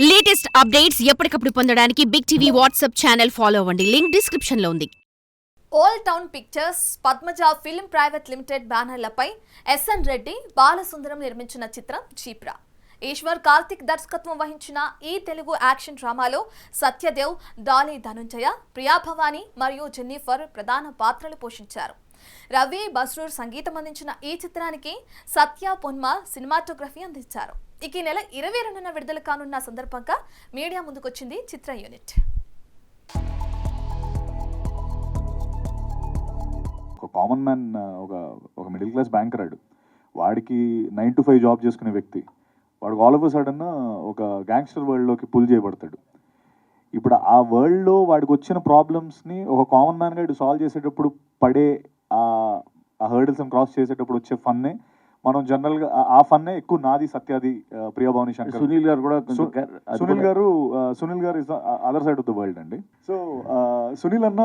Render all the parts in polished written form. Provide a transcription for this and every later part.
Latest updates ఎప్పటికప్పుడు పొందడానికి big TV WhatsApp channel follow అవ్వండి. లింక్ డిస్క్రిప్షన్ లో ఉంది. Old town pictures, Padmaja film private limited బ్యానర్లపై ఎస్ఎన్ రెడ్డి, బాలసుందరం నిర్మించిన చిత్రం చీప్రా. ఈశ్వర్ కార్తిక్ దర్శకత్వం వహించిన ఈ తెలుగు యాక్షన్ డ్రామాలో సత్యదేవ్, డాలీ ధనుంజయ, ప్రియాభవాని మరియు జెన్నిఫర్ ప్రధాన పాత్రలు పోషించారు. రవి బస్రూర్ సంగీతం అందించిన ఈ చిత్రానికి సత్య పొన్మ సినిమాటోగ్రఫీ అందించారు. ఇక ఈ నెల 22న విడుదల కానున్న సందర్భంగా మీడియా ముందుకొచ్చింది చిత్ర యూనిట్. ఒక కామన్ మ్యాన్, ఒక మిడిల్ క్లాస్ బ్యాంకర్ ఆడు, వాడికి 9 to 5 జాబ్ చేసుకునే వ్యక్తి, వాడికి ఆల్ ఆఫ్ అ సడన్ ఒక గ్యాంగ్స్టర్ వరల్డ్లోకి పుల్ చేయబడతాడు. ఇప్పుడు ఆ వరల్డ్లో వాడికి వచ్చిన ప్రాబ్లమ్స్ని ఒక కామన్ మ్యాన్గా ఇటు సాల్వ్ చేసేటప్పుడు పడే ఆ హర్డిల్స్ని క్రాస్ చేసేటప్పుడు వచ్చే ఫన్నే మనం జనరల్గా ఆ ఫన్నే ఎక్కువ నాది, సత్యాది, ప్రియభావని, శంకర్, సునీల్ గారు కూడా. సునీల్ గారు is other side of the world అండి. సో సునీల్ అన్న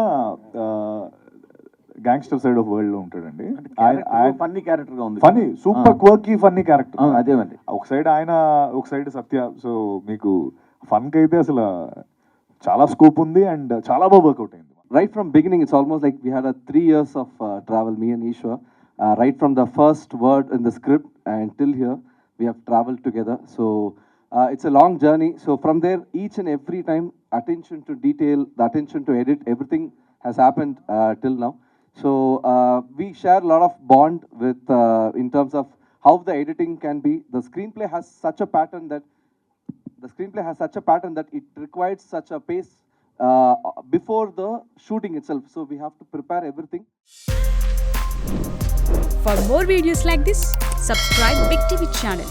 గ్యాంగ్స్టర్ సైడ్ ఆఫ్ వరల్డ్ లో ఉంటాడండి. ఫన్నీ క్యారెక్టర్ గా ఉంది, funny, super quirky funny character. అదేమండి, ఒక సైడ్ ఆయన, ఒక సైడ్ సత్య. సో మీకు ఫన్ కి అయితే అసలు చాలా స్కోప్ ఉంది అండ్ చాలా బాగా వర్కౌట్ అయింది. Right from beginning, it's almost like we had a 3 years of travel, me and Ishwar. Right from the first word in the script and till here, we have traveled together. So it's a long journey. So from there, each and every time, attention to detail, the attention to edit, everything has happened till now. So we share a lot of bond with in terms of how the editing can be. The screenplay has such a pattern that it requires such a pace before the shooting itself. So we have to prepare everything. For more videos like this, subscribe Big TV channel.